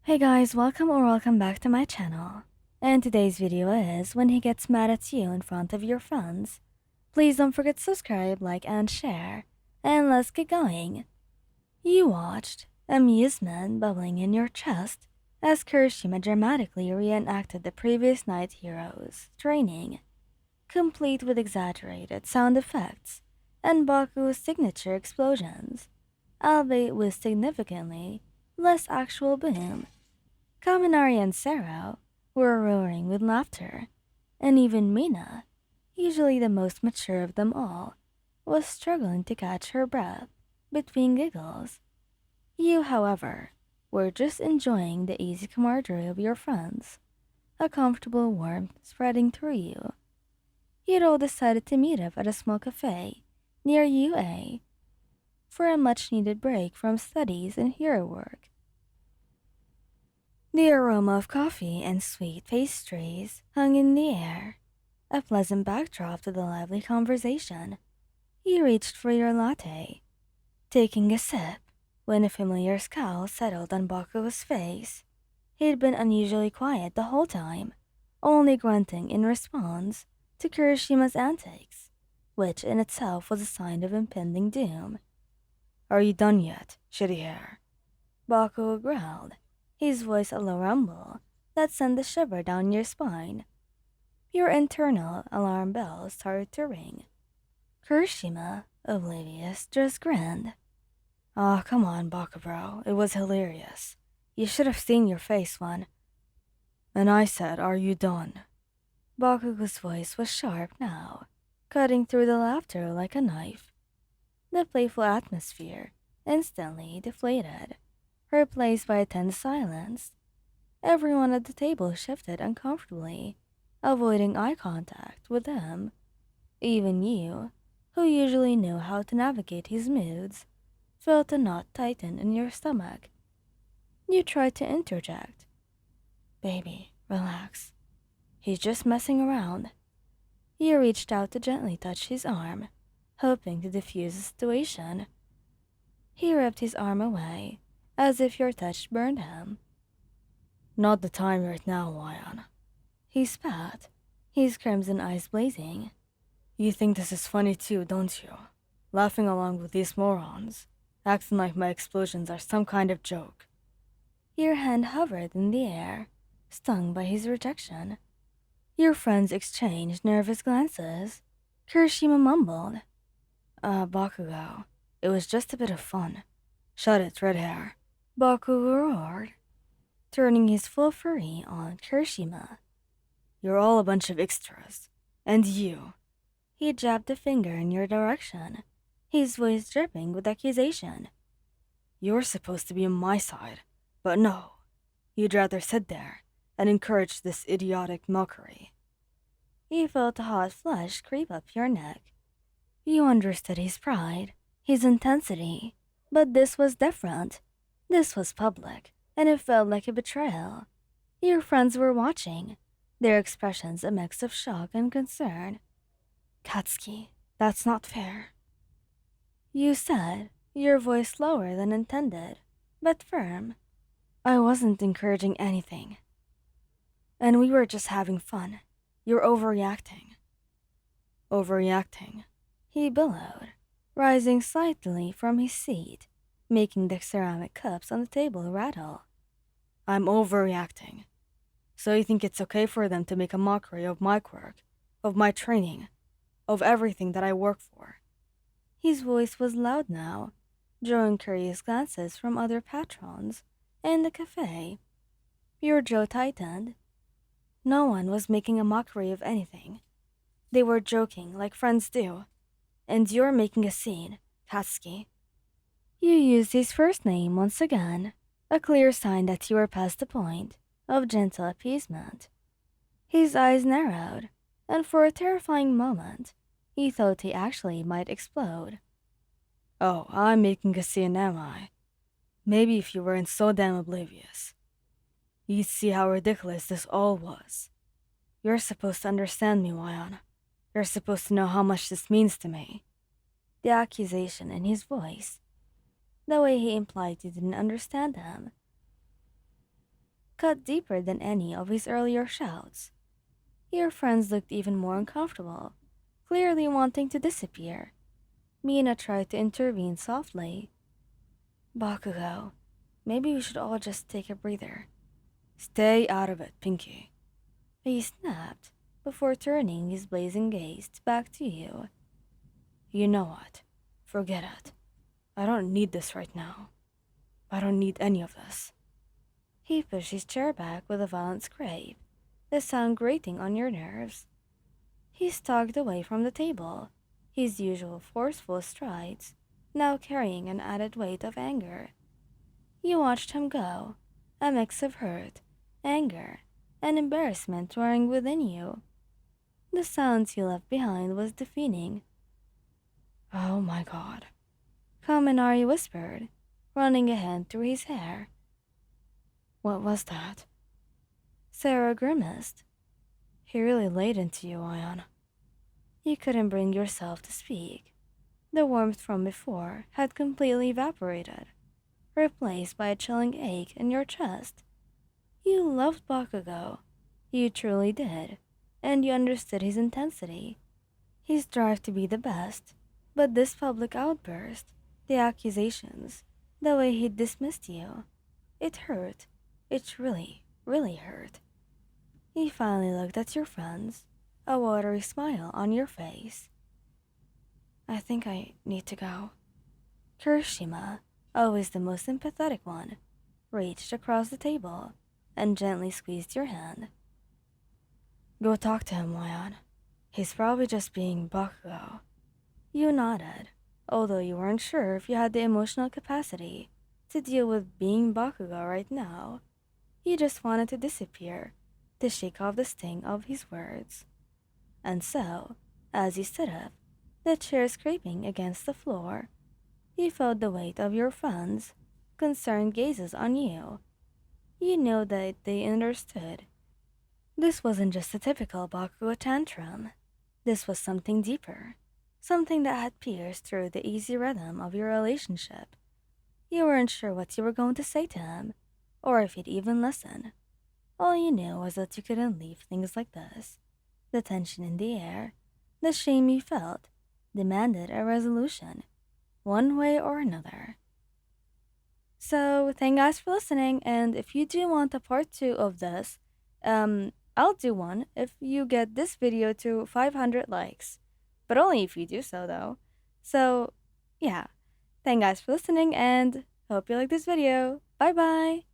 Hey guys, welcome back to my channel. And today's video is when he gets mad at you in front of your friends. Please don't forget to subscribe, like, and share. And let's get going. You watched, amusement bubbling in your chest, as Kirishima dramatically reenacted the previous night's hero's training, complete with exaggerated sound effects and Baku's signature explosions, albeit with significantly less actual boom. Kaminari and Sarah were roaring with laughter, and even Mina, usually the most mature of them all, was struggling to catch her breath between giggles. You, however, were just enjoying the easy camaraderie of your friends, a comfortable warmth spreading through you. You'd all decided to meet up at a small cafe near UA for a much-needed break from studies and hero work. The aroma of coffee and sweet pastries hung in the air, a pleasant backdrop to the lively conversation. You reached for your latte, taking a sip, when a familiar scowl settled on Bakugo's face. He'd been unusually quiet the whole time, only grunting in response to Kirishima's antics, which in itself was a sign of impending doom. "Are you done yet, shitty hair?" Bakugo growled, his voice a low rumble that sent a shiver down your spine. Your internal alarm bell started to ring. Kirishima, oblivious, just grinned. "Oh, come on, Bakugou, it was hilarious. You should have seen your face when—" "And I said, are you done?" Bakugo's voice was sharp now, cutting through the laughter like a knife. The playful atmosphere instantly deflated, replaced by a tense silence. Everyone at the table shifted uncomfortably, avoiding eye contact with him. Even you, who usually knew how to navigate his moods, felt a knot tighten in your stomach. You tried to interject. "Baby, relax. He's just messing around." You reached out to gently touch his arm, hoping to diffuse the situation. He ripped his arm away, as if your touch burned him. "Not the time right now, Lion." He spat, his crimson eyes blazing. "You think this is funny too, don't you? Laughing along with these morons, acting like my explosions are some kind of joke." Your hand hovered in the air, stung by his rejection. Your friends exchanged nervous glances. Kirishima mumbled, Bakugo, it was just a bit of fun." "Shut it, red hair." Bakugo roared, turning his full fury on Kirishima. "You're all a bunch of extras. And you." He jabbed a finger in your direction, his voice dripping with accusation. "You're supposed to be on my side, but no. You'd rather sit there and encourage this idiotic mockery." You felt a hot flush creep up your neck. You understood his pride, his intensity, but this was different. This was public, and it felt like a betrayal. Your friends were watching, their expressions a mix of shock and concern. "Katsuki, that's not fair," you said, your voice lower than intended, but firm. "I wasn't encouraging anything. And we were just having fun. You're overreacting." "Overreacting?" he bellowed, rising slightly from his seat, making the ceramic cups on the table rattle. "I'm overreacting. So you think it's okay for them to make a mockery of my work, of my training, of everything that I work for?" His voice was loud now, drawing curious glances from other patrons in the cafe. Your jaw tightened. No one was making a mockery of anything. They were joking like friends do. And you're making a scene, Katsuki. You used his first name once again, a clear sign that you were past the point of gentle appeasement. His eyes narrowed, and for a terrifying moment, he thought he actually might explode. "Oh, I'm making a scene, am I? Maybe if you weren't so damn oblivious, you'd see how ridiculous this all was. You're supposed to understand me, Lion. You're supposed to know how much this means to me." The accusation in his voice, the way he implied you didn't understand him. cut deeper than any of his earlier shouts. Your friends looked even more uncomfortable, clearly wanting to disappear. Mina tried to intervene softly. Bakugo, maybe we should all just take a breather. Stay out of it, Pinky. He snapped, before turning his blazing gaze back to you. You know what? Forget it. I don't need this right now. I don't need any of this. He pushed his chair back with a violent scrape, the sound grating on your nerves. He stalked away from the table, his usual forceful strides now carrying an added weight of anger. You watched him go, a mix of hurt, anger, and embarrassment roaring within you. The sounds he left behind was deafening. Oh my god. Kaminari whispered, running a hand through his hair. What was that? Sarah grimaced. He really laid into you, Ion. You couldn't bring yourself to speak. The warmth from before had completely evaporated, replaced by a chilling ache in your chest. You loved Bakugo. You truly did, and you understood his intensity, his drive to be the best. But this public outburst, the accusations, the way he dismissed you, it hurt. It really, really hurt. He finally looked at your friends, a watery smile on your face. I think I need to go. Kirishima, always the most sympathetic one, reached across the table and gently squeezed your hand. Go talk to him, Wayan. He's probably just being Bakugo. You nodded, although you weren't sure if you had the emotional capacity to deal with being Bakugo right now. You just wanted to disappear, to shake off the sting of his words. And so, as you stood up, the chair scraping against the floor, you felt the weight of your friends' concerned gazes on you. You know that they understood. This wasn't just a typical Bakugo tantrum. This was something deeper, something that had pierced through the easy rhythm of your relationship. You weren't sure what you were going to say to him, or if he'd even listen. All you knew was that you couldn't leave things like this. The tension in the air, the shame you felt, demanded a resolution, one way or another. So, thank you guys for listening, and if you do want a part 2 of this, I'll do one if you get this video to 500 likes. But only if you do so, though. So, yeah. Thank you guys for listening, and hope you like this video. Bye-bye!